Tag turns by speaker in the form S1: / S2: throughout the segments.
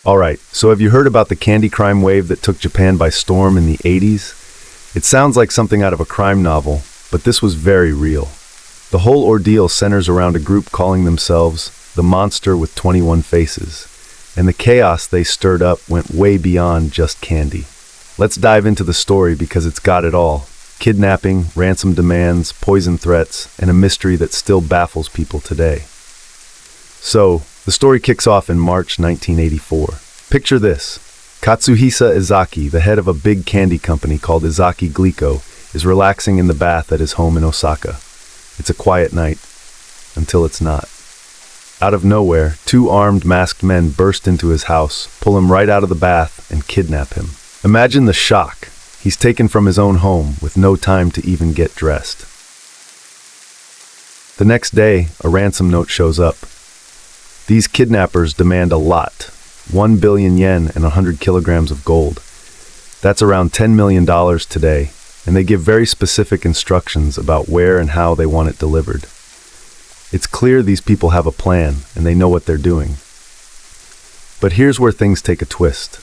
S1: Alright, so have you heard about the candy crime wave that took Japan by storm in the 80s? It sounds like something out of a crime novel, but this was very real. The whole ordeal centers around a group calling themselves the Monster with 21 Faces, and the chaos they stirred up went way beyond just candy. Let's dive into the story because it's got it all. Kidnapping, ransom demands, poison threats, and a mystery that still baffles people today. So, the story kicks off in March 1984. Picture this. Katsuhisa Izaki, the head of a big candy company called Izaki Glico, is relaxing in the bath at his home in Osaka. It's a quiet night, until it's not. Out of nowhere, two armed, masked men burst into his house, pull him right out of the bath, and kidnap him. Imagine the shock. He's taken from his own home with no time to even get dressed. The next day, a ransom note shows up. These kidnappers demand a lot, 1 billion yen and 100 kilograms of gold. That's around $10 million today, and they give very specific instructions about where and how they want it delivered. It's clear these people have a plan, and they know what they're doing. But here's where things take a twist.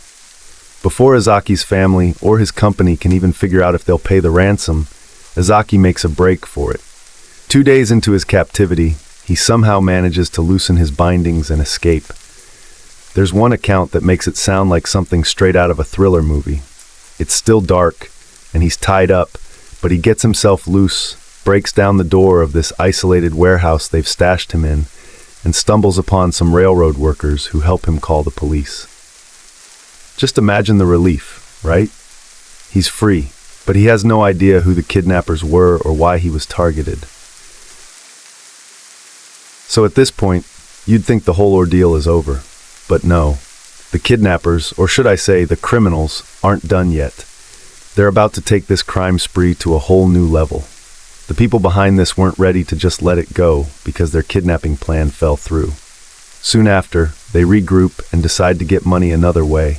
S1: Before Izaki's family or his company can even figure out if they'll pay the ransom, Izaki makes a break for it. 2 days into his captivity, he somehow manages to loosen his bindings and escape. There's one account that makes it sound like something straight out of a thriller movie. It's still dark, and he's tied up, but he gets himself loose, breaks down the door of this isolated warehouse they've stashed him in, and stumbles upon some railroad workers who help him call the police. Just imagine the relief, right? He's free, but he has no idea who the kidnappers were or why he was targeted. So at this point, you'd think the whole ordeal is over. But no, the kidnappers, or should I say the criminals, aren't done yet. They're about to take this crime spree to a whole new level. The people behind this weren't ready to just let it go because their kidnapping plan fell through. Soon after, they regroup and decide to get money another way.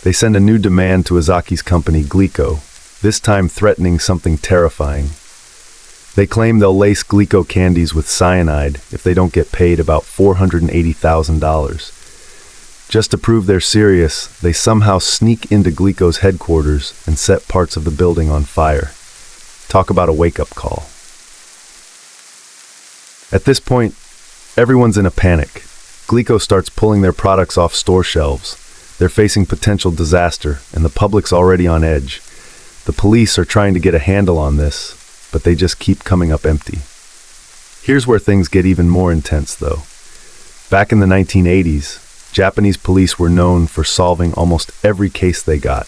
S1: They send a new demand to Izaki's company Glico, this time threatening something terrifying. They claim they'll lace Glico candies with cyanide if they don't get paid about $480,000. Just to prove they're serious, they somehow sneak into Glico's headquarters and set parts of the building on fire. Talk about a wake-up call. At this point, everyone's in a panic. Glico starts pulling their products off store shelves. They're facing potential disaster, and the public's already on edge. The police are trying to get a handle on this, but they just keep coming up empty. Here's where things get even more intense, though. Back in the 1980s, Japanese police were known for solving almost every case they got.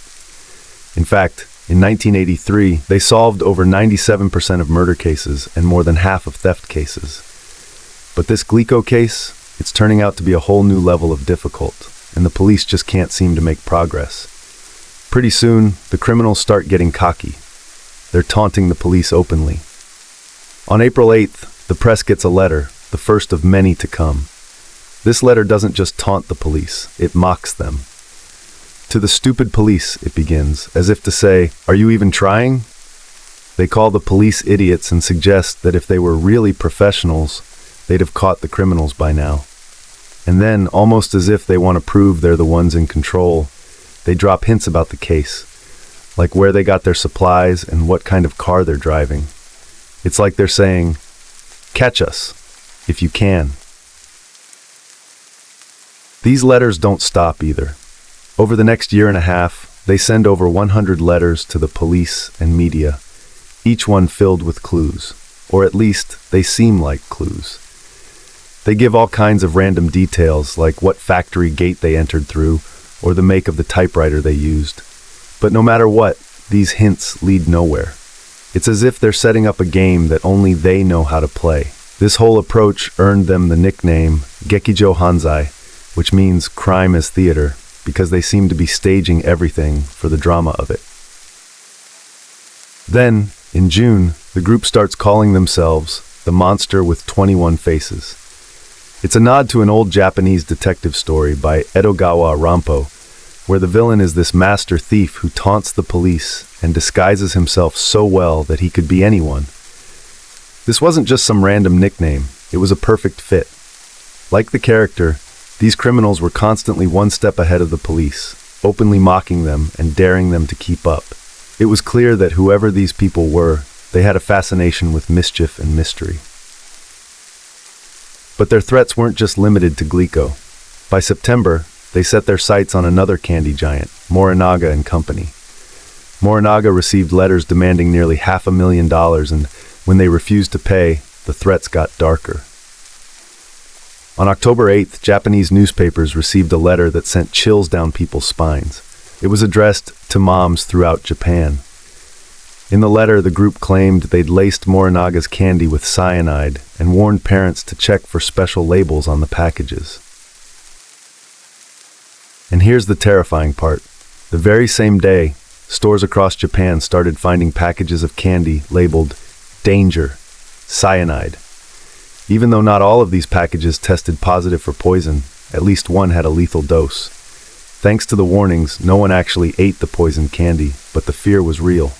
S1: In fact, in 1983, they solved over 97% of murder cases and more than half of theft cases. But this Glico case, it's turning out to be a whole new level of difficult, and the police just can't seem to make progress. Pretty soon, the criminals start getting cocky. They're taunting the police openly. On April 8th, the press gets a letter, the first of many to come. This letter doesn't just taunt the police, it mocks them. To the stupid police, it begins, as if to say, "Are you even trying?" They call the police idiots and suggest that if they were really professionals, they'd have caught the criminals by now. And then, almost as if they want to prove they're the ones in control, they drop hints about the case, like where they got their supplies and what kind of car they're driving. It's like they're saying, "Catch us, if you can." These letters don't stop either. Over the next year and a half, they send over 100 letters to the police and media, each one filled with clues, or at least they seem like clues. They give all kinds of random details, like what factory gate they entered through, or the make of the typewriter they used. But no matter what, these hints lead nowhere. It's as if they're setting up a game that only they know how to play. This whole approach earned them the nickname Gekijo Hanzai, which means crime as theater, because they seem to be staging everything for the drama of it. Then, in June, the group starts calling themselves the Monster with 21 Faces. It's a nod to an old Japanese detective story by Edogawa Rampo, where the villain is this master thief who taunts the police and disguises himself so well that he could be anyone. This wasn't just some random nickname, it was a perfect fit. Like the character, These criminals were constantly one step ahead of the police, openly mocking them and daring them to keep up. It was clear that whoever these people were, they had a fascination with mischief and mystery. But their threats weren't just limited to Glico. By September, they set their sights on another candy giant, Morinaga and Company. Morinaga received letters demanding nearly $500,000, and when they refused to pay, the threats got darker. On October 8th, Japanese newspapers received a letter that sent chills down people's spines. It was addressed to moms throughout Japan. In the letter, the group claimed they'd laced Morinaga's candy with cyanide and warned parents to check for special labels on the packages. And here's the terrifying part. The very same day, stores across Japan started finding packages of candy labeled Danger, Cyanide. Even though not all of these packages tested positive for poison, at least one had a lethal dose. Thanks to the warnings, no one actually ate the poisoned candy, but the fear was real.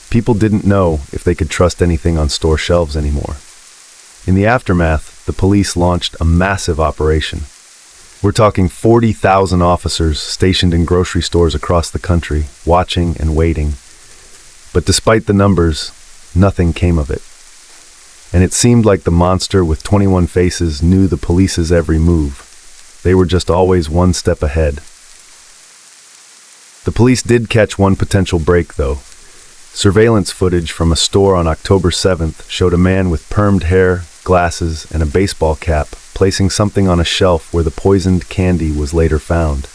S1: People didn't know if they could trust anything on store shelves anymore. In the aftermath, the police launched a massive operation. We're talking 40,000 officers stationed in grocery stores across the country, watching and waiting. But despite the numbers, nothing came of it. And it seemed like the monster with 21 faces knew the police's every move. They were just always one step ahead. The police did catch one potential break, though. Surveillance footage from a store on October 7th showed a man with permed hair, glasses, and a baseball cap placing something on a shelf where the poisoned candy was later found.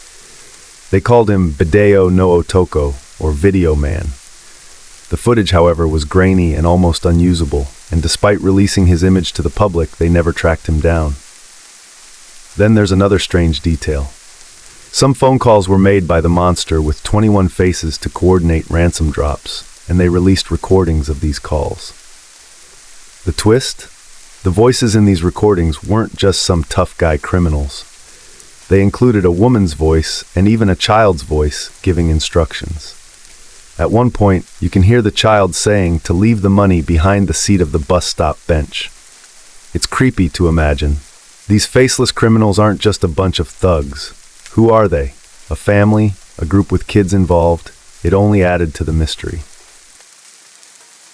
S1: They called him Bideo no Otoko, or Video Man. The footage, however, was grainy and almost unusable, and despite releasing his image to the public, they never tracked him down. Then there's another strange detail. Some phone calls were made by the monster with 21 faces to coordinate ransom drops, and they released recordings of these calls. The twist? The voices in these recordings weren't just some tough guy criminals. They included a woman's voice and even a child's voice giving instructions. At one point, you can hear the child saying to leave the money behind the seat of the bus stop bench. It's creepy to imagine. These faceless criminals aren't just a bunch of thugs. Who are they? A family? A group with kids involved? It only added to the mystery.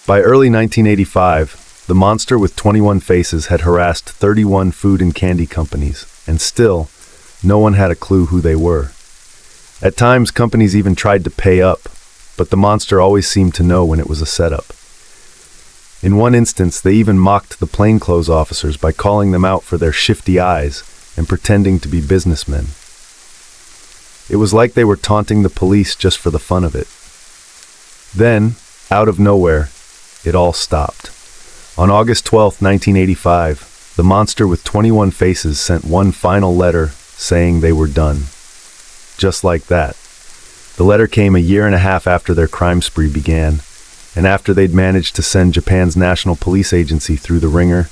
S1: By early 1985, the monster with 21 faces had harassed 31 food and candy companies, and still, no one had a clue who they were. At times, companies even tried to pay up, but the monster always seemed to know when it was a setup. In one instance, they even mocked the plainclothes officers by calling them out for their shifty eyes and pretending to be businessmen. It was like they were taunting the police just for the fun of it. Then, out of nowhere, it all stopped. On August 12, 1985, the monster with 21 faces sent one final letter saying they were done. Just like that. The letter came a year and a half after their crime spree began, and after they'd managed to send Japan's National Police Agency through the ringer,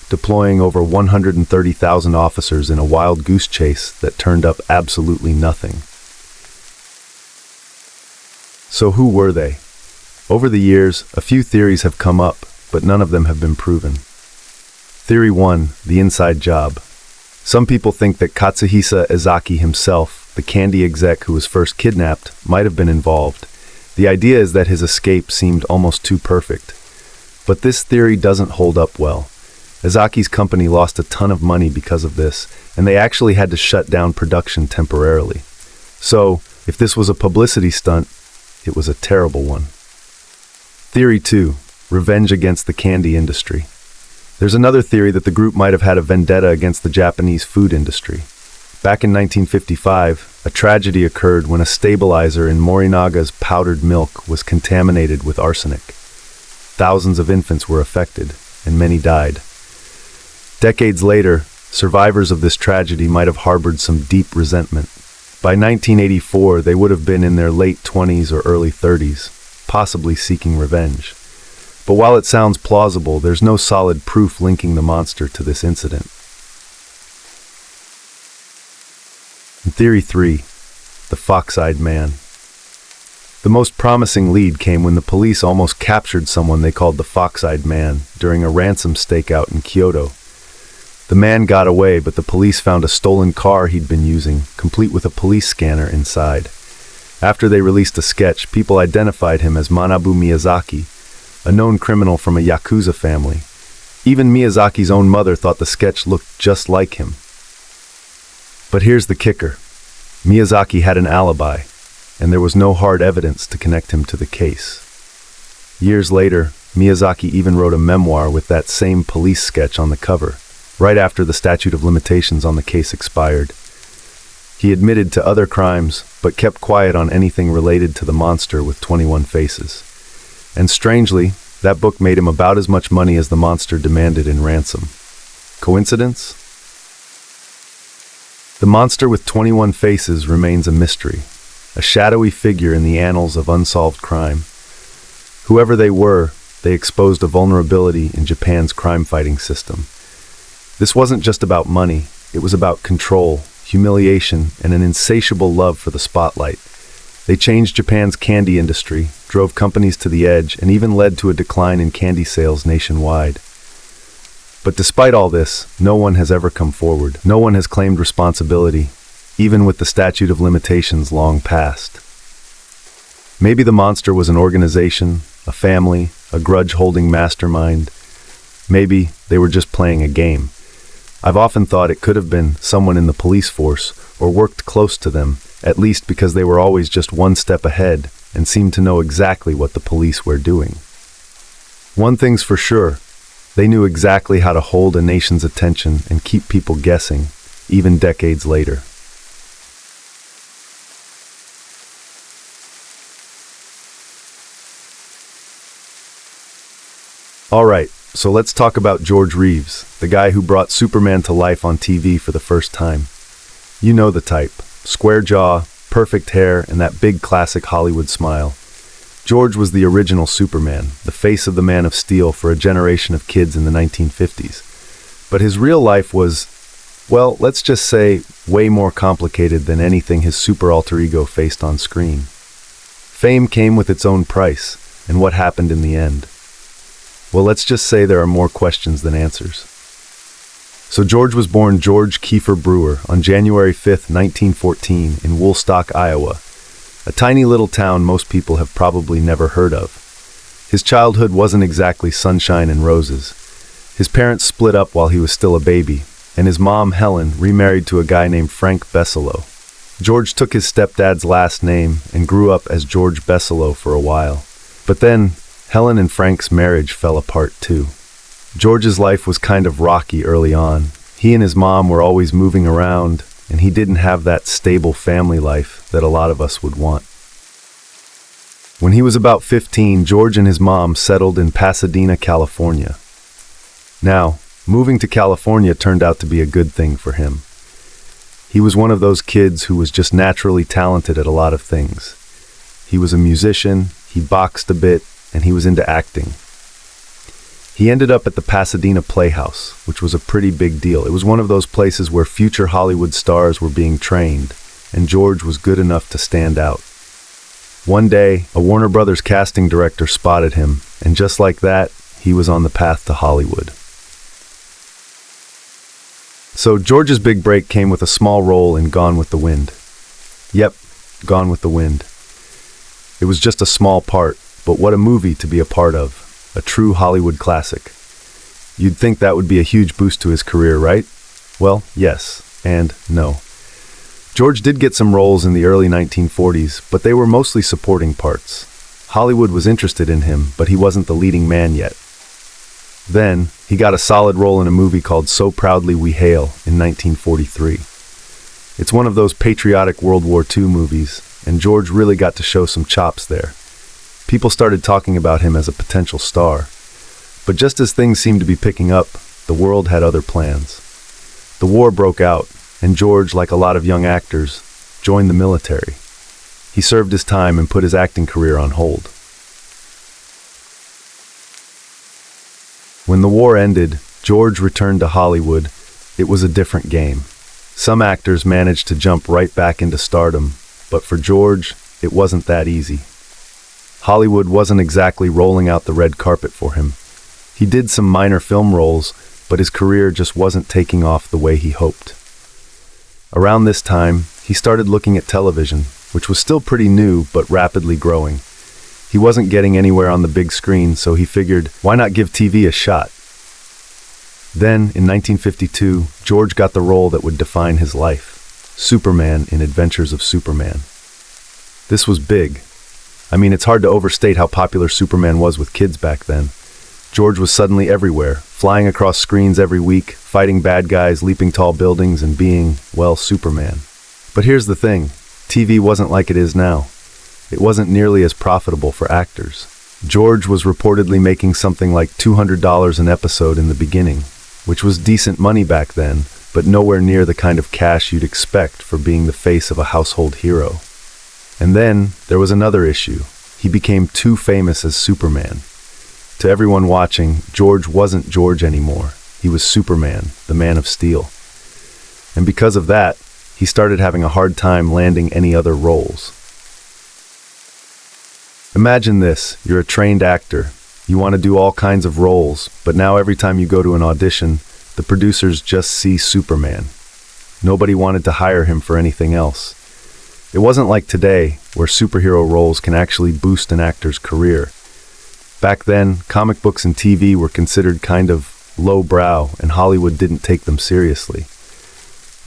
S1: deploying over 130,000 officers in a wild goose chase that turned up absolutely nothing. So who were they? Over the years, a few theories have come up, but none of them have been proven. Theory 1, the inside job. Some people think that Katsuhisa Ezaki himself, the candy exec who was first kidnapped, might have been involved. The idea is that his escape seemed almost too perfect. But this theory doesn't hold up well. Ezaki's company lost a ton of money because of this, and they actually had to shut down production temporarily. So, if this was a publicity stunt, it was a terrible one. Theory 2, revenge against the candy industry. There's another theory that the group might have had a vendetta against the Japanese food industry. Back in 1955, a tragedy occurred when a stabilizer in Morinaga's powdered milk was contaminated with arsenic. Thousands of infants were affected, and many died. Decades later, survivors of this tragedy might have harbored some deep resentment. By 1984, they would have been in their late 20s or early 30s, possibly seeking revenge. But while it sounds plausible, there's no solid proof linking the monster to this incident. And Theory 3, the fox-eyed man. The most promising lead came when the police almost captured someone they called the fox-eyed man during a ransom stakeout in Kyoto. The man got away, but the police found a stolen car he'd been using, complete with a police scanner inside. After they released a sketch, people identified him as Manabu Miyazaki, a known criminal from a Yakuza family. Even Miyazaki's own mother thought the sketch looked just like him. But here's the kicker. Miyazaki had an alibi, and there was no hard evidence to connect him to the case. Years later, Miyazaki even wrote a memoir with that same police sketch on the cover, right after the statute of limitations on the case expired. He admitted to other crimes, but kept quiet on anything related to the monster with 21 faces. And strangely, that book made him about as much money as the monster demanded in ransom. Coincidence? The monster with 21 faces remains a mystery, a shadowy figure in the annals of unsolved crime. Whoever they were, they exposed a vulnerability in Japan's crime-fighting system. This wasn't just about money, it was about control, humiliation, and an insatiable love for the spotlight. They changed Japan's candy industry, drove companies to the edge, and even led to a decline in candy sales nationwide. But despite all this, no one has ever come forward. No one has claimed responsibility, even with the statute of limitations long past. Maybe the monster was an organization, a family, a grudge-holding mastermind. Maybe they were just playing a game. I've often thought it could have been someone in the police force or worked close to them, at least because they were always just one step ahead and seemed to know exactly what the police were doing. One thing's for sure, they knew exactly how to hold a nation's attention and keep people guessing, even decades later. Alright, so let's talk about George Reeves, the guy who brought Superman to life on TV for the first time. You know the type. Square jaw, perfect hair, and that big classic Hollywood smile. George was the original Superman, the face of the Man of Steel for a generation of kids in the 1950s. But his real life was, well, let's just say, way more complicated than anything his super alter ego faced on screen. Fame came with its own price, and what happened in the end? Well, let's just say there are more questions than answers. So George was born George Kiefer Brewer on January 5, 1914, in Woolstock, Iowa, a tiny little town most people have probably never heard of. His childhood wasn't exactly sunshine and roses. His parents split up while he was still a baby, and his mom, Helen, remarried to a guy named Frank Besselo. George took his stepdad's last name and grew up as George Besselo for a while. But then, Helen and Frank's marriage fell apart too. George's life was kind of rocky early on. He and his mom were always moving around, and he didn't have that stable family life that a lot of us would want. When he was about 15, George and his mom settled in Pasadena, California. Now, moving to California turned out to be a good thing for him. He was one of those kids who was just naturally talented at a lot of things. He was a musician, he boxed a bit, and he was into acting. He ended up at the Pasadena Playhouse, which was a pretty big deal. It was one of those places where future Hollywood stars were being trained, and George was good enough to stand out. One day, a Warner Brothers casting director spotted him, and just like that, he was on the path to Hollywood. So George's big break came with a small role in Gone with the Wind. Yep, Gone with the Wind. It was just a small part, but what a movie to be a part of. A true Hollywood classic. You'd think that would be a huge boost to his career, right? Well, yes, and no. George did get some roles in the early 1940s, but they were mostly supporting parts. Hollywood was interested in him, but he wasn't the leading man yet. Then, he got a solid role in a movie called So Proudly We Hail in 1943. It's one of those patriotic World War II movies, and George really got to show some chops there. People started talking about him as a potential star. But just as things seemed to be picking up, the world had other plans. The war broke out, and George, like a lot of young actors, joined the military. He served his time and put his acting career on hold. When the war ended, George returned to Hollywood. It was a different game. Some actors managed to jump right back into stardom, but for George, it wasn't that easy. Hollywood wasn't exactly rolling out the red carpet for him. He did some minor film roles, but his career just wasn't taking off the way he hoped. Around this time, he started looking at television, which was still pretty new but rapidly growing. He wasn't getting anywhere on the big screen, so he figured, why not give TV a shot? Then, in 1952, George got the role that would define his life: Superman in Adventures of Superman. This was big. I mean, it's hard to overstate how popular Superman was with kids back then. George was suddenly everywhere, flying across screens every week, fighting bad guys, leaping tall buildings, and being, well, Superman. But here's the thing, TV wasn't like it is now. It wasn't nearly as profitable for actors. George was reportedly making something like $200 an episode in the beginning, which was decent money back then, but nowhere near the kind of cash you'd expect for being the face of a household hero. And then there was another issue. He became too famous as Superman. To everyone watching, George wasn't George anymore. He was Superman, the Man of Steel. And because of that, he started having a hard time landing any other roles. Imagine this, you're a trained actor. You want to do all kinds of roles, but now every time you go to an audition, the producers just see Superman. Nobody wanted to hire him for anything else. It wasn't like today, where superhero roles can actually boost an actor's career. Back then, comic books and TV were considered kind of lowbrow, and Hollywood didn't take them seriously.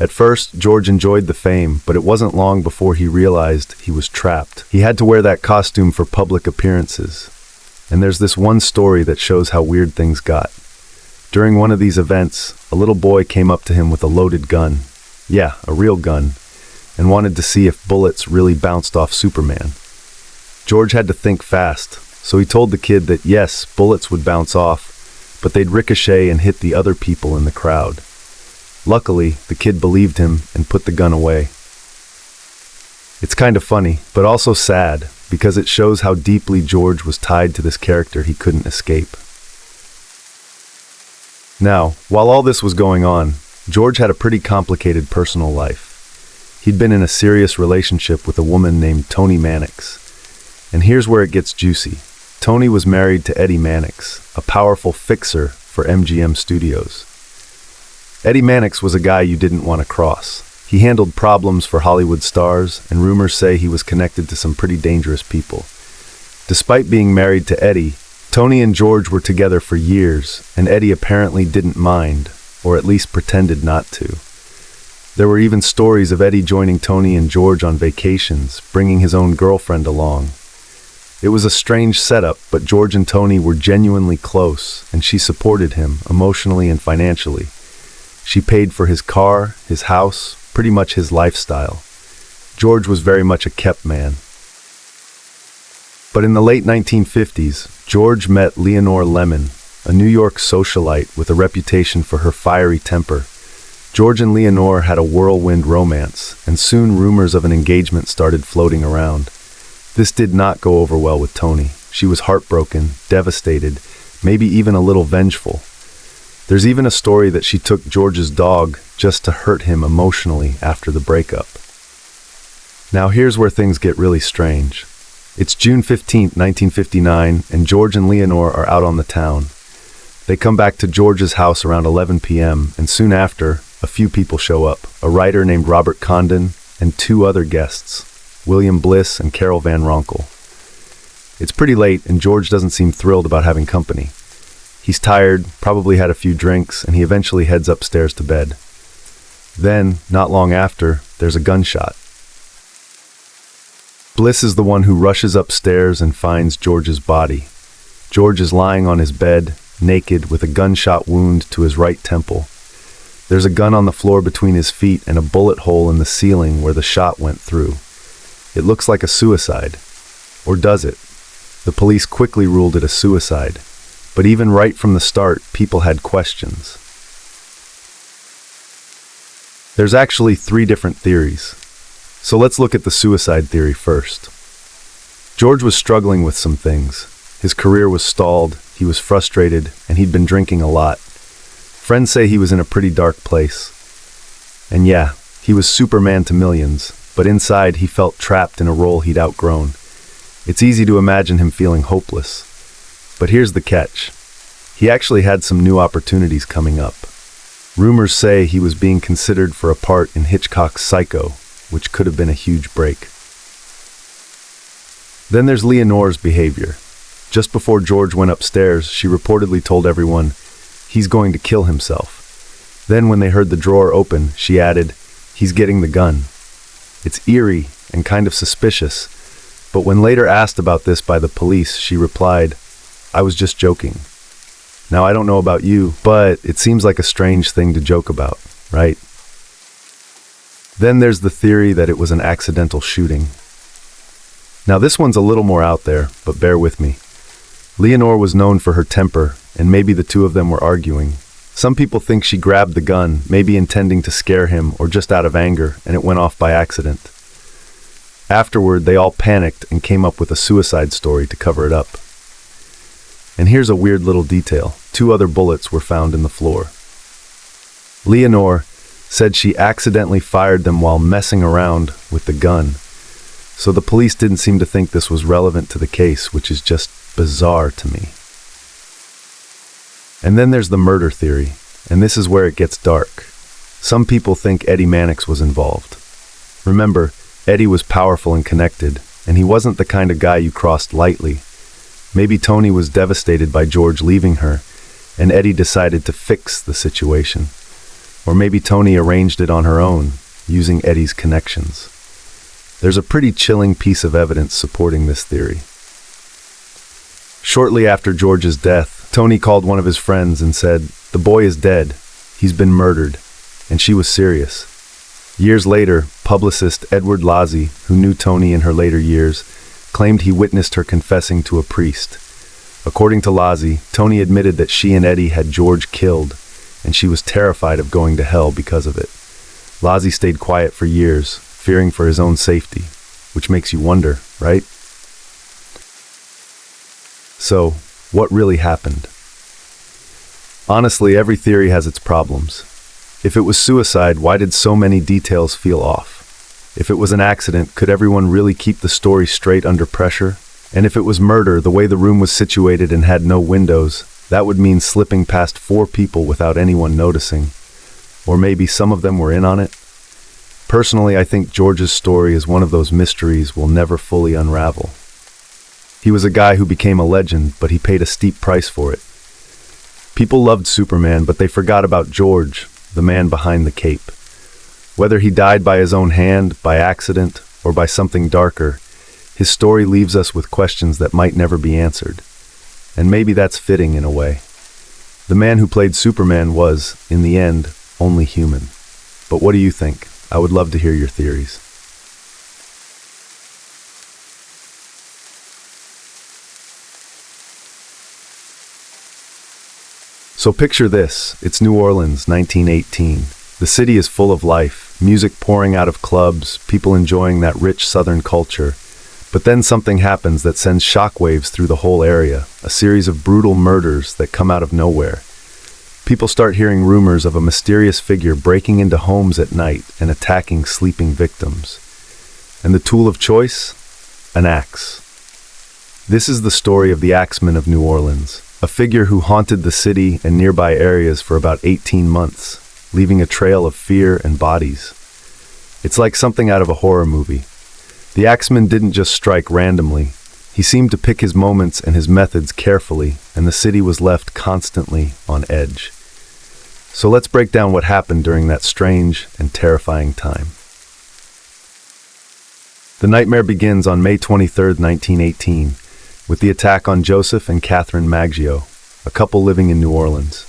S1: At first, George enjoyed the fame, but it wasn't long before he realized he was trapped. He had to wear that costume for public appearances. And there's this one story that shows how weird things got. During one of these events, a little boy came up to him with a loaded gun. Yeah, a real gun. And wanted to see if bullets really bounced off Superman. George had to think fast, so he told the kid that yes, bullets would bounce off, but they'd ricochet and hit the other people in the crowd. Luckily, the kid believed him and put the gun away. It's kind of funny, but also sad, because it shows how deeply George was tied to this character he couldn't escape. Now, while all this was going on, George had a pretty complicated personal life. He'd been in a serious relationship with a woman named Toni Mannix. And here's where it gets juicy. Toni was married to Eddie Mannix, a powerful fixer for MGM Studios. Eddie Mannix was a guy you didn't want to cross. He handled problems for Hollywood stars, and rumors say he was connected to some pretty dangerous people. Despite being married to Eddie, Toni and George were together for years, and Eddie apparently didn't mind, or at least pretended not to. There were even stories of Eddie joining Toni and George on vacations, bringing his own girlfriend along. It was a strange setup, but George and Toni were genuinely close, and she supported him emotionally and financially. She paid for his car, his house, pretty much his lifestyle. George was very much a kept man. But in the late 1950s, George met Leonore Lemon, a New York socialite with a reputation for her fiery temper. George and Leonore had a whirlwind romance, and soon rumors of an engagement started floating around. This did not go over well with Toni. She was heartbroken, devastated, maybe even a little vengeful. There's even a story that she took George's dog just to hurt him emotionally after the breakup. Now here's where things get really strange. It's June 15, 1959, and George and Leonore are out on the town. They come back to George's house around 11 p.m., and soon after, a few people show up, a writer named Robert Condon and two other guests, William Bliss and Carol Van Ronkel. It's pretty late, and George doesn't seem thrilled about having company. He's tired, probably had a few drinks, and he eventually heads upstairs to bed. Then, not long after, there's a gunshot. Bliss is the one who rushes upstairs and finds George's body. George is lying on his bed, naked, with a gunshot wound to his right temple. There's a gun on the floor between his feet and a bullet hole in the ceiling where the shot went through. It looks like a suicide. Or does it? The police quickly ruled it a suicide. But even right from the start, people had questions. There's actually 3 different theories. So let's look at the suicide theory first. George was struggling with some things. His career was stalled, he was frustrated, and he'd been drinking a lot. Friends say he was in a pretty dark place. And yeah, he was Superman to millions, but inside he felt trapped in a role he'd outgrown. It's easy to imagine him feeling hopeless. But here's the catch. He actually had some new opportunities coming up. Rumors say he was being considered for a part in Hitchcock's Psycho, which could have been a huge break. Then there's Leonore's behavior. Just before George went upstairs, she reportedly told everyone, "He's going to kill himself." Then when they heard the drawer open, she added, "He's getting the gun." It's eerie and kind of suspicious, but when later asked about this by the police, she replied, "I was just joking." Now, I don't know about you, but it seems like a strange thing to joke about, right? Then there's the theory that it was an accidental shooting. Now, this one's a little more out there, but bear with me. Leonore was known for her temper, and maybe the two of them were arguing. Some people think she grabbed the gun, maybe intending to scare him or just out of anger, and it went off by accident. Afterward, they all panicked and came up with a suicide story to cover it up. And here's a weird little detail. 2 other bullets were found in the floor. Leonore said she accidentally fired them while messing around with the gun. So the police didn't seem to think this was relevant to the case, which is just bizarre to me. And then there's the murder theory, and this is where it gets dark. Some people think Eddie Mannix was involved. Remember, Eddie was powerful and connected, and he wasn't the kind of guy you crossed lightly. Maybe Tony was devastated by George leaving her, and Eddie decided to fix the situation. Or maybe Tony arranged it on her own, using Eddie's connections. There's a pretty chilling piece of evidence supporting this theory. Shortly after George's death, Tony called one of his friends and said, "The boy is dead. He's been murdered." And she was serious. Years later, publicist Edward Lazzi, who knew Tony in her later years, claimed he witnessed her confessing to a priest. According to Lazzi, Tony admitted that she and Eddie had George killed, and she was terrified of going to hell because of it. Lazzi stayed quiet for years, fearing for his own safety, which makes you wonder, right? So, what really happened? Honestly, every theory has its problems. If it was suicide, why did so many details feel off? If it was an accident, could everyone really keep the story straight under pressure? And if it was murder, the way the room was situated and had no windows, that would mean slipping past 4 people without anyone noticing. Or maybe some of them were in on it? Personally, I think George's story is one of those mysteries we'll never fully unravel. He was a guy who became a legend, but he paid a steep price for it. People loved Superman, but they forgot about George, the man behind the cape. Whether he died by his own hand, by accident, or by something darker, his story leaves us with questions that might never be answered. And maybe that's fitting in a way. The man who played Superman was, in the end, only human. But what do you think? I would love to hear your theories. So picture this, it's New Orleans, 1918. The city is full of life, music pouring out of clubs, people enjoying that rich southern culture. But then something happens that sends shockwaves through the whole area, a series of brutal murders that come out of nowhere. People start hearing rumors of a mysterious figure breaking into homes at night and attacking sleeping victims. And the tool of choice? An axe. This is the story of the Axeman of New Orleans, a figure who haunted the city and nearby areas for about 18 months, leaving a trail of fear and bodies. It's like something out of a horror movie. The Axeman didn't just strike randomly. He seemed to pick his moments and his methods carefully, and the city was left constantly on edge. So let's break down what happened during that strange and terrifying time. The nightmare begins on May 23, 1918, with the attack on Joseph and Catherine Maggio, a couple living in New Orleans.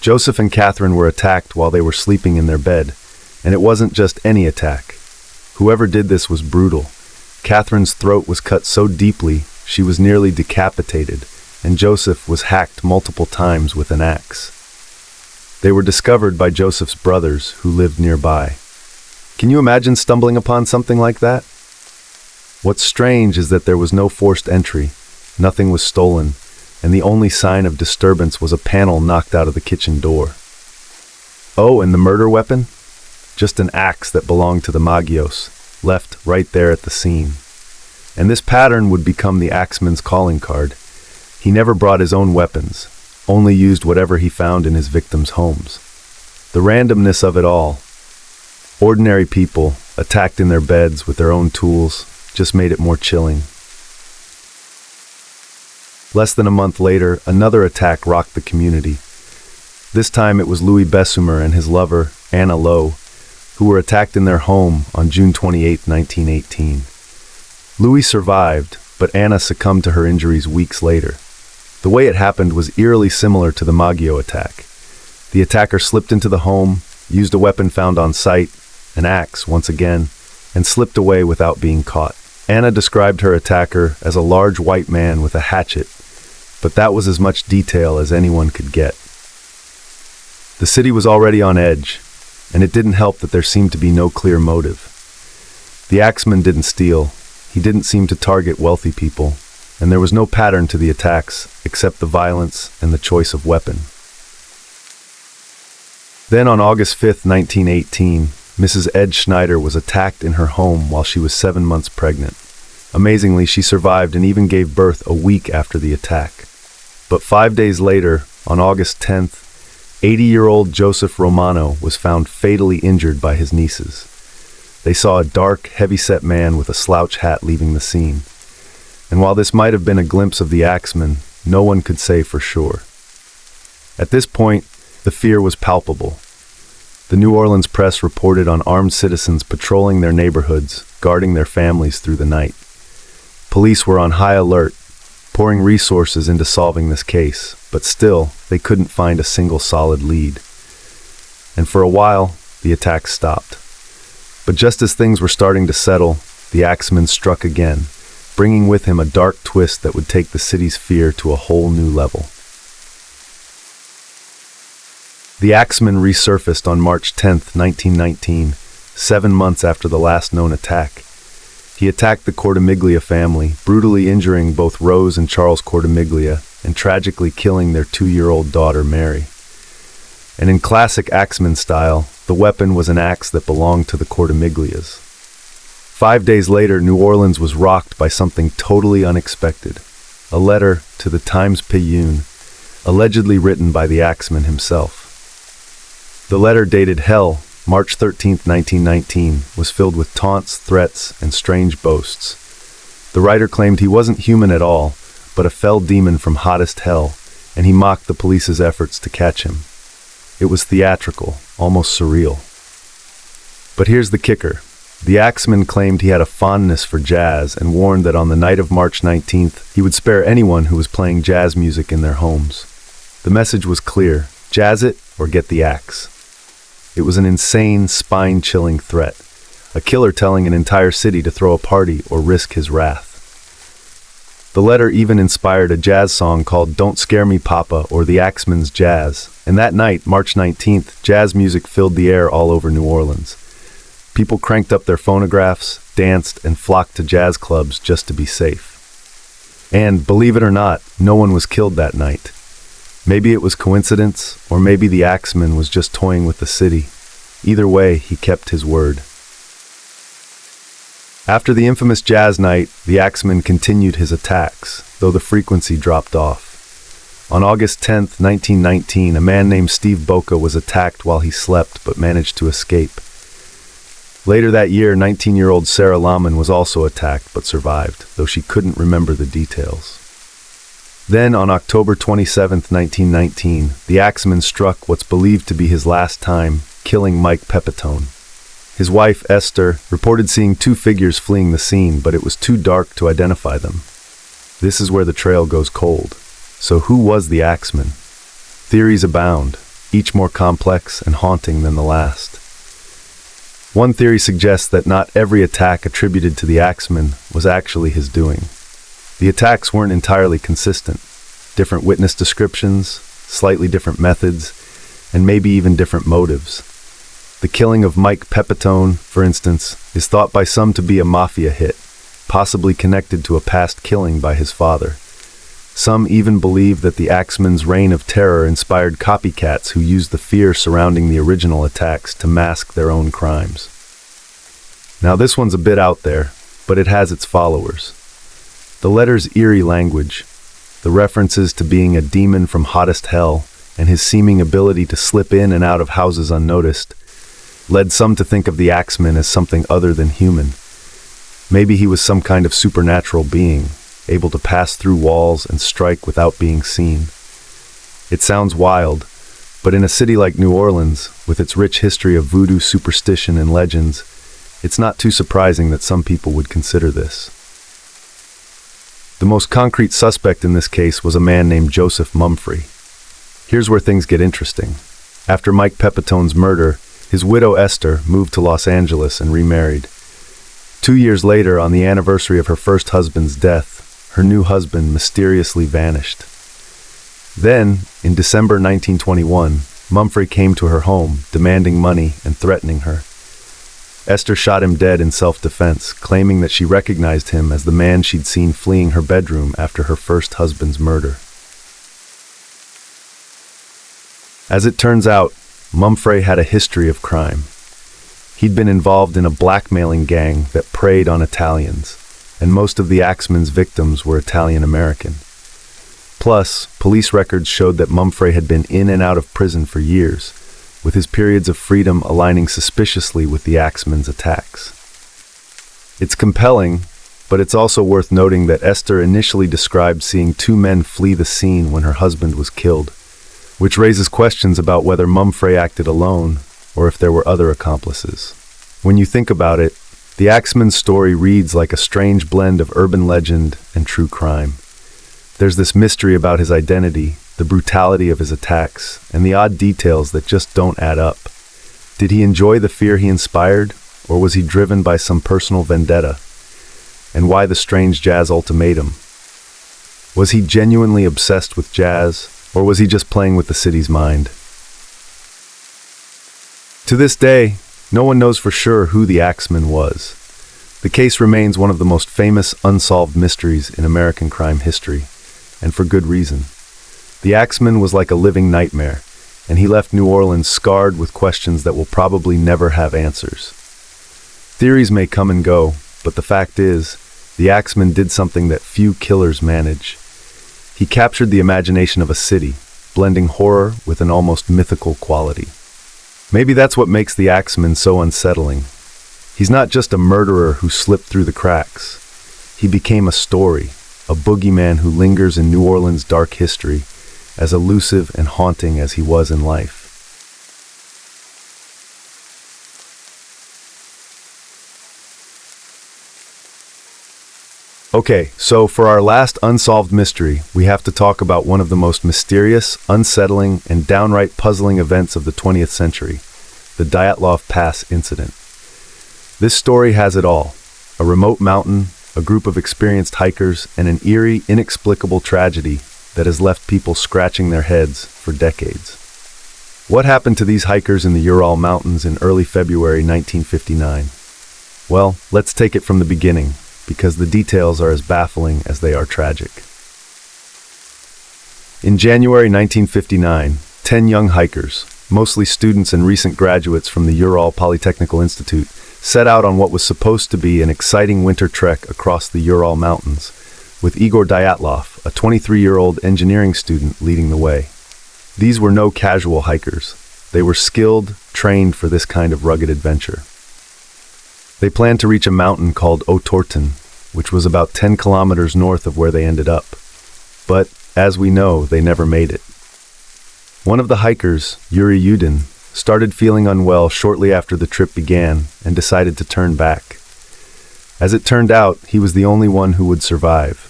S1: Joseph and Catherine were attacked while they were sleeping in their bed, and it wasn't just any attack. Whoever did this was brutal. Catherine's throat was cut so deeply she was nearly decapitated, and Joseph was hacked multiple times with an axe. They were discovered by Joseph's brothers, who lived nearby. Can you imagine stumbling upon something like that? What's strange is that there was no forced entry, nothing was stolen, and the only sign of disturbance was a panel knocked out of the kitchen door. Oh, and the murder weapon? Just an axe that belonged to the Maggios, left right there at the scene. And this pattern would become the axeman's calling card. He never brought his own weapons, only used whatever he found in his victims' homes. The randomness of it all, ordinary people attacked in their beds with their own tools, just made it more chilling. Less than a month later, another attack rocked the community. This time it was Louis Bessumer and his lover, Anna Lowe, who were attacked in their home on June 28, 1918. Louis survived, but Anna succumbed to her injuries weeks later. The way it happened was eerily similar to the Maggio attack. The attacker slipped into the home, used a weapon found on site, an axe once again, and slipped away without being caught. Anna described her attacker as a large white man with a hatchet, but that was as much detail as anyone could get. The city was already on edge, and it didn't help that there seemed to be no clear motive. The axeman didn't steal, he didn't seem to target wealthy people, and there was no pattern to the attacks except the violence and the choice of weapon. Then on August 5, 1918, Mrs. Ed Schneider was attacked in her home while she was 7 months pregnant. Amazingly, she survived and even gave birth a week after the attack. But 5 days later, on August 10th, 80-year-old Joseph Romano was found fatally injured by his nieces. They saw a dark, heavy-set man with a slouch hat leaving the scene. And while this might have been a glimpse of the axeman, no one could say for sure. At this point, the fear was palpable. The New Orleans press reported on armed citizens patrolling their neighborhoods, guarding their families through the night. Police were on high alert, pouring resources into solving this case, but still, they couldn't find a single solid lead. And for a while, the attacks stopped. But just as things were starting to settle, the axeman struck again, bringing with him a dark twist that would take the city's fear to a whole new level. The axeman resurfaced on March 10, 1919, 7 months after the last known attack. He attacked the Cortimiglia family, brutally injuring both Rose and Charles Cortimiglia, and tragically killing their 2-year-old daughter, Mary. And in classic axeman style, the weapon was an axe that belonged to the Cortimiglias. 5 days later, New Orleans was rocked by something totally unexpected. A letter to the Times-Picayune, allegedly written by the axeman himself. The letter, dated Hell, March 13, 1919, was filled with taunts, threats, and strange boasts. The writer claimed he wasn't human at all, but a fell demon from hottest hell, and he mocked the police's efforts to catch him. It was theatrical, almost surreal. But here's the kicker. The axeman claimed he had a fondness for jazz and warned that on the night of March 19th, he would spare anyone who was playing jazz music in their homes. The message was clear: jazz it or get the axe. It was an insane, spine-chilling threat, a killer telling an entire city to throw a party or risk his wrath. The letter even inspired a jazz song called Don't Scare Me, Papa, or The Axeman's Jazz, and that night, March 19th, jazz music filled the air all over New Orleans. People cranked up their phonographs, danced, and flocked to jazz clubs just to be safe. And, believe it or not, no one was killed that night. Maybe it was coincidence, or maybe the axeman was just toying with the city. Either way, he kept his word. After the infamous jazz night, the axeman continued his attacks, though the frequency dropped off. On August 10, 1919, a man named Steve Boca was attacked while he slept but managed to escape. Later that year, 19-year-old Sarah Lahman was also attacked but survived, though she couldn't remember the details. Then, on October 27, 1919, the axeman struck what's believed to be his last time, killing Mike Pepitone. His wife, Esther, reported seeing 2 figures fleeing the scene, but it was too dark to identify them. This is where the trail goes cold. So who was the axeman? Theories abound, each more complex and haunting than the last. One theory suggests that not every attack attributed to the axeman was actually his doing. The attacks weren't entirely consistent. Different witness descriptions, slightly different methods, and maybe even different motives. The killing of Mike Pepitone, for instance, is thought by some to be a mafia hit, possibly connected to a past killing by his father. Some even believe that the axeman's reign of terror inspired copycats who used the fear surrounding the original attacks to mask their own crimes. Now this one's a bit out there, but it has its followers. The letter's eerie language, The references to being a demon from hottest hell and his seeming ability to slip in and out of houses unnoticed led some to think of the Axeman as something other than human. Maybe he was some kind of supernatural being, able to pass through walls and strike without being seen. It sounds wild, but in a city like New Orleans, with its rich history of voodoo superstition and legends, it's not too surprising that some people would consider this. The most concrete suspect in this case was a man named Joseph Mumfre. Here's where things get interesting. After Mike Pepitone's murder, his widow Esther moved to Los Angeles and remarried. 2 years later, on the anniversary of her first husband's death, her new husband mysteriously vanished. Then, in December 1921, Mumfre came to her home, demanding money and threatening her. Esther shot him dead in self-defense, claiming that she recognized him as the man she'd seen fleeing her bedroom after her first husband's murder. As it turns out, Mumfre had a history of crime. He'd been involved in a blackmailing gang that preyed on Italians, and most of the Axeman's victims were Italian-American. Plus, police records showed that Mumfre had been in and out of prison for years, with his periods of freedom aligning suspiciously with the Axeman's attacks. It's compelling, but it's also worth noting that Esther initially described seeing 2 men flee the scene when her husband was killed, which raises questions about whether Mumfre acted alone or if there were other accomplices. When you think about it, the Axeman's story reads like a strange blend of urban legend and true crime. There's this mystery about his identity, the brutality of his attacks, and the odd details that just don't add up. Did he enjoy the fear he inspired, or was he driven by some personal vendetta? And why the strange jazz ultimatum? Was he genuinely obsessed with jazz, or was he just playing with the city's mind? To this day, no one knows for sure who the Axeman was. The case remains one of the most famous unsolved mysteries in American crime history, and for good reason. The Axeman was like a living nightmare, and he left New Orleans scarred with questions that will probably never have answers. Theories may come and go, but the fact is, the Axeman did something that few killers manage. He captured the imagination of a city, blending horror with an almost mythical quality. Maybe that's what makes the Axeman so unsettling. He's not just a murderer who slipped through the cracks. He became a story, a boogeyman who lingers in New Orleans' dark history, as elusive and haunting as he was in life. Okay, so for our last unsolved mystery, we have to talk about one of the most mysterious, unsettling, and downright puzzling events of the 20th century, the Dyatlov Pass incident. This story has it all: a remote mountain, a group of experienced hikers, and an eerie, inexplicable tragedy that has left people scratching their heads for decades. What happened to these hikers in the Ural Mountains in early February 1959? Well, let's take it from the beginning, because the details are as baffling as they are tragic. In January 1959, 10 young hikers, mostly students and recent graduates from the Ural Polytechnical Institute, set out on what was supposed to be an exciting winter trek across the Ural Mountains, with Igor Dyatlov, a 23-year-old engineering student, leading the way. These were no casual hikers. They were skilled, trained for this kind of rugged adventure. They planned to reach a mountain called Otorten, which was about 10 kilometers north of where they ended up. But, as we know, they never made it. One of the hikers, Yuri Yudin, started feeling unwell shortly after the trip began and decided to turn back. As it turned out, he was the only one who would survive.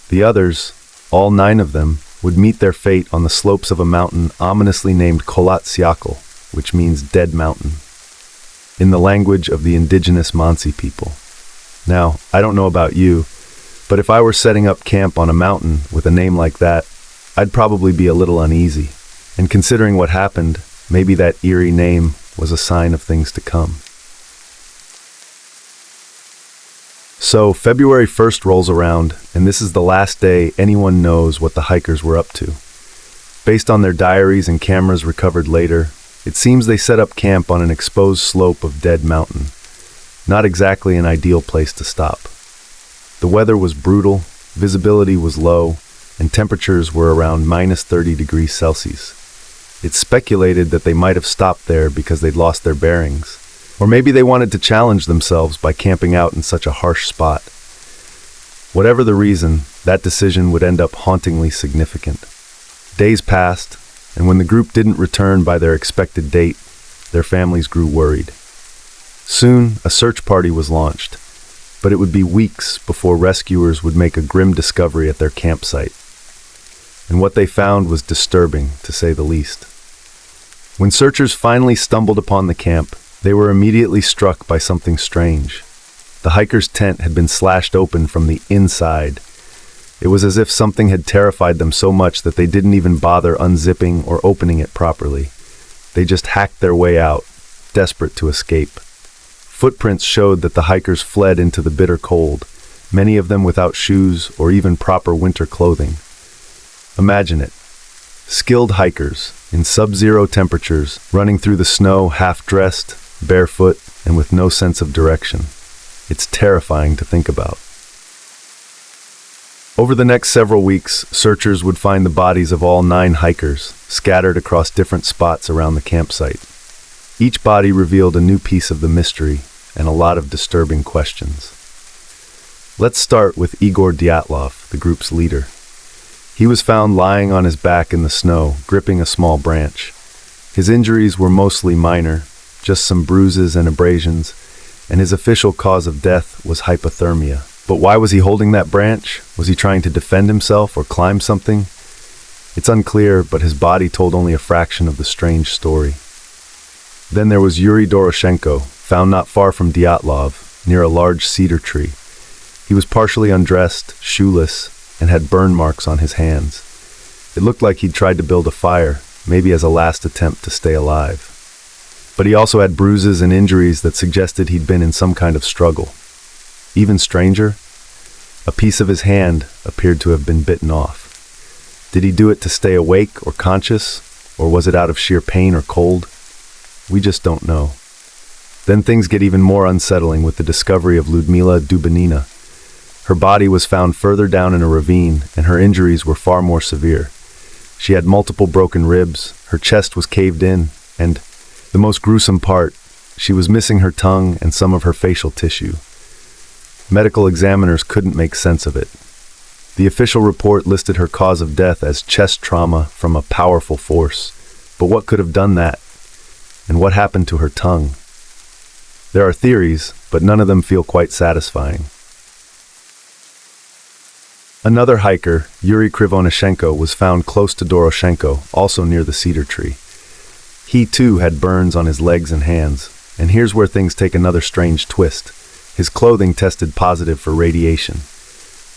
S1: The others, all 9 of them, would meet their fate on the slopes of a mountain ominously named Kholat Syakhl, which means Dead Mountain, in the language of the indigenous Mansi people. Now, I don't know about you, but if I were setting up camp on a mountain with a name like that, I'd probably be a little uneasy. And considering what happened, maybe that eerie name was a sign of things to come. So, February 1st rolls around, and this is the last day anyone knows what the hikers were up to. Based on their diaries and cameras recovered later, it seems they set up camp on an exposed slope of Dead Mountain. Not exactly an ideal place to stop. The weather was brutal, visibility was low, and temperatures were around minus 30 degrees Celsius. It's speculated that they might have stopped there because they'd lost their bearings, or maybe they wanted to challenge themselves by camping out in such a harsh spot. Whatever the reason, that decision would end up hauntingly significant. Days passed, and when the group didn't return by their expected date, their families grew worried. Soon, a search party was launched, but it would be weeks before rescuers would make a grim discovery at their campsite. And what they found was disturbing, to say the least. When searchers finally stumbled upon the camp, they were immediately struck by something strange. The hiker's tent had been slashed open from the inside. It was as if something had terrified them so much that they didn't even bother unzipping or opening it properly. They just hacked their way out, desperate to escape. Footprints showed that the hikers fled into the bitter cold, many of them without shoes or even proper winter clothing. Imagine it. Skilled hikers, in sub-zero temperatures, running through the snow half-dressed, barefoot, and with no sense of direction. It's terrifying to think about. Over the next several weeks, searchers would find the bodies of all 9 hikers, scattered across different spots around the campsite. Each body revealed a new piece of the mystery and a lot of disturbing questions. Let's start with Igor Dyatlov, the group's leader. He was found lying on his back in the snow, gripping a small branch. His injuries were mostly minor, just some bruises and abrasions, and his official cause of death was hypothermia. But why was he holding that branch? Was he trying to defend himself or climb something? It's unclear, but his body told only a fraction of the strange story. Then there was Yuri Doroshenko, found not far from Dyatlov, near a large cedar tree. He was partially undressed, shoeless, and had burn marks on his hands. It looked like he'd tried to build a fire, maybe as a last attempt to stay alive. But he also had bruises and injuries that suggested he'd been in some kind of struggle. Even stranger, a piece of his hand appeared to have been bitten off. Did he do it to stay awake or conscious, or was it out of sheer pain or cold? We just don't know. Then things get even more unsettling with the discovery of Ludmila Dubinina. Her body was found further down in a ravine, and her injuries were far more severe. She had multiple broken ribs, her chest was caved in, and, the most gruesome part, she was missing her tongue and some of her facial tissue. Medical examiners couldn't make sense of it. The official report listed her cause of death as chest trauma from a powerful force. But what could have done that? And what happened to her tongue? There are theories, but none of them feel quite satisfying. Another hiker, Yuri Krivonishenko, was found close to Doroshenko, also near the cedar tree. He too had burns on his legs and hands, and here's where things take another strange twist. His clothing tested positive for radiation.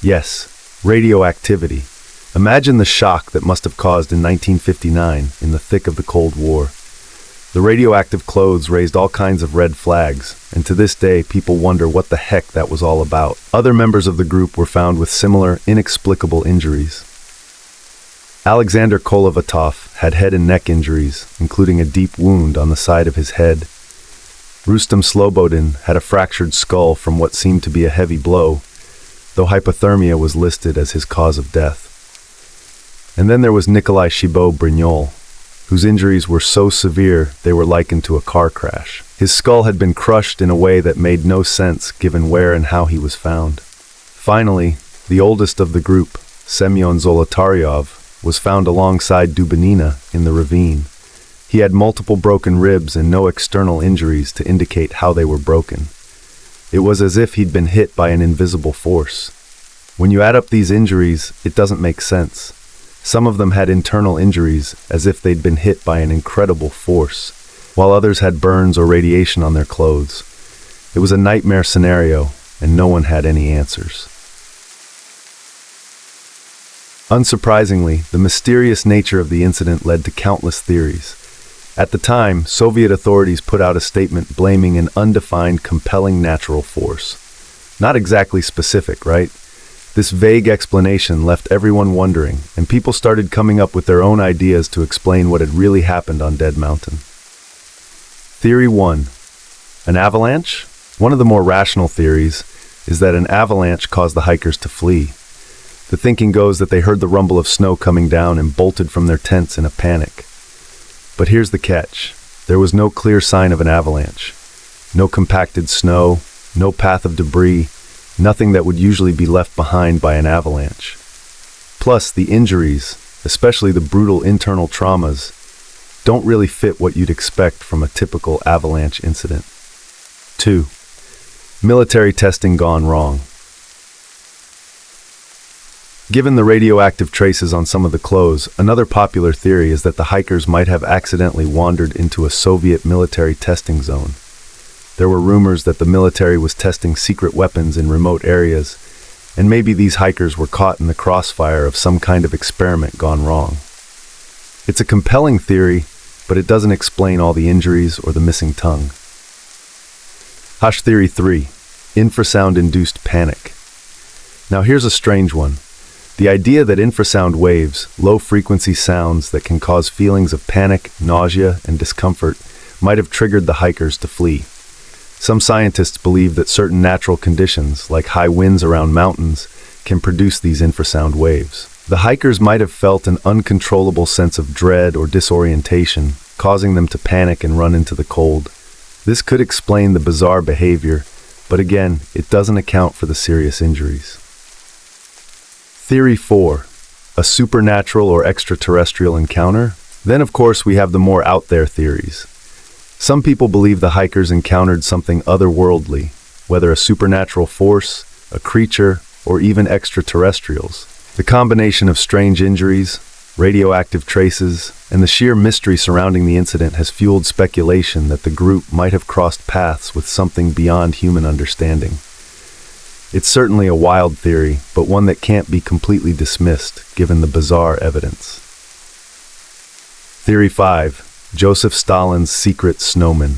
S1: Yes, radioactivity. Imagine the shock that must have caused in 1959, in the thick of the Cold War. The radioactive clothes raised all kinds of red flags, and to this day people wonder what the heck that was all about. Other members of the group were found with similar, inexplicable injuries. Alexander Kolovatov had head and neck injuries, including a deep wound on the side of his head. Rustem Slobodin had a fractured skull from what seemed to be a heavy blow, though hypothermia was listed as his cause of death. And then there was Nikolai Shibot-Brignol, whose injuries were so severe they were likened to a car crash. His skull had been crushed in a way that made no sense given where and how he was found. Finally, the oldest of the group, Semyon Zolotaryov, was found alongside Dubinina in the ravine. He had multiple broken ribs and no external injuries to indicate how they were broken. It was as if he'd been hit by an invisible force. When you add up these injuries, it doesn't make sense. Some of them had internal injuries, as if they'd been hit by an incredible force, while others had burns or radiation on their clothes. It was a nightmare scenario, and no one had any answers. Unsurprisingly, the mysterious nature of the incident led to countless theories. At the time, Soviet authorities put out a statement blaming an undefined, compelling natural force. Not exactly specific, right? This vague explanation left everyone wondering, and people started coming up with their own ideas to explain what had really happened on Dead Mountain. Theory 1. An avalanche? One of the more rational theories is that an avalanche caused the hikers to flee. The thinking goes that they heard the rumble of snow coming down and bolted from their tents in a panic. But here's the catch. There was no clear sign of an avalanche. No compacted snow, no path of debris, nothing that would usually be left behind by an avalanche. Plus, the injuries, especially the brutal internal traumas, don't really fit what you'd expect from a typical avalanche incident. 2. Military testing gone wrong. Given the radioactive traces on some of the clothes, another popular theory is that the hikers might have accidentally wandered into a Soviet military testing zone. There were rumors that the military was testing secret weapons in remote areas, and maybe these hikers were caught in the crossfire of some kind of experiment gone wrong. It's a compelling theory, but it doesn't explain all the injuries or the missing tongue. Hash Theory 3. Infrasound-induced panic. Now here's a strange one. The idea that infrasound waves, low-frequency sounds that can cause feelings of panic, nausea, and discomfort, might have triggered the hikers to flee. Some scientists believe that certain natural conditions, like high winds around mountains, can produce these infrasound waves. The hikers might have felt an uncontrollable sense of dread or disorientation, causing them to panic and run into the cold. This could explain the bizarre behavior, but again, it doesn't account for the serious injuries. Theory 4. A supernatural or extraterrestrial encounter? Then, of course, we have the more out there theories. Some people believe the hikers encountered something otherworldly, whether a supernatural force, a creature, or even extraterrestrials. The combination of strange injuries, radioactive traces, and the sheer mystery surrounding the incident has fueled speculation that the group might have crossed paths with something beyond human understanding. It's certainly a wild theory, but one that can't be completely dismissed, given the bizarre evidence. Theory 5. Joseph Stalin's secret snowman.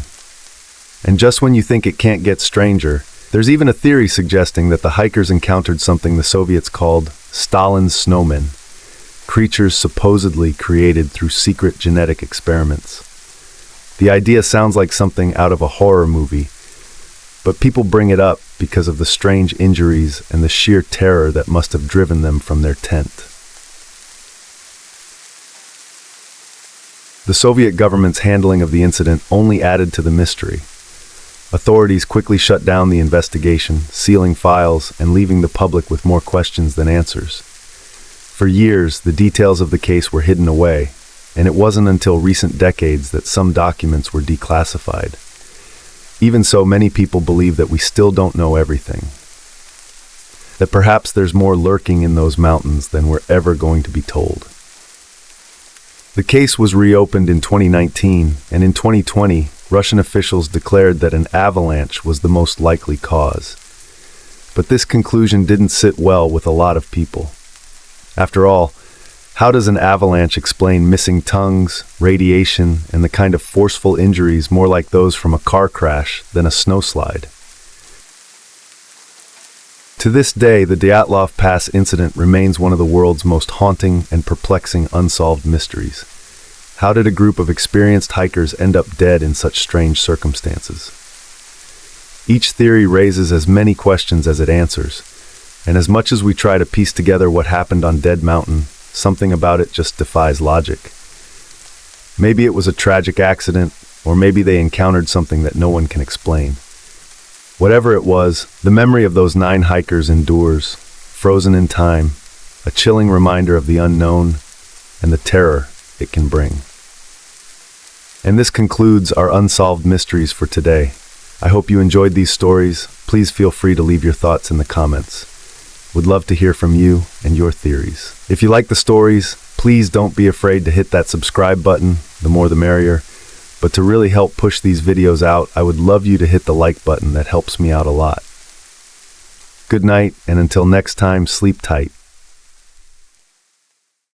S1: And just when you think it can't get stranger, there's even a theory suggesting that the hikers encountered something the Soviets called Stalin's snowmen, creatures supposedly created through secret genetic experiments. The idea sounds like something out of a horror movie, but people bring it up because of the strange injuries and the sheer terror that must have driven them from their tent. The Soviet government's handling of the incident only added to the mystery. Authorities quickly shut down the investigation, sealing files and leaving the public with more questions than answers. For years, the details of the case were hidden away, and it wasn't until recent decades that some documents were declassified. Even so, many people believe that we still don't know everything. That perhaps there's more lurking in those mountains than we're ever going to be told. The case was reopened in 2019, and in 2020, Russian officials declared that an avalanche was the most likely cause. But this conclusion didn't sit well with a lot of people. After all, how does an avalanche explain missing tongues, radiation, and the kind of forceful injuries more like those from a car crash than a snowslide? To this day, the Dyatlov Pass incident remains one of the world's most haunting and perplexing unsolved mysteries. How did a group of experienced hikers end up dead in such strange circumstances? Each theory raises as many questions as it answers, and as much as we try to piece together what happened on Dead Mountain, something about it just defies logic. Maybe it was a tragic accident, or maybe they encountered something that no one can explain. Whatever it was, the memory of those 9 hikers endures, frozen in time, a chilling reminder of the unknown and the terror it can bring. And this concludes our Unsolved Mysteries for today. I hope you enjoyed these stories. Please feel free to leave your thoughts in the comments. Would love to hear from you and your theories. If you like the stories, please don't be afraid to hit that subscribe button, the more the merrier. But to really help push these videos out, I would love you to hit the like button. That helps me out a lot. Good night, and until next time, sleep tight.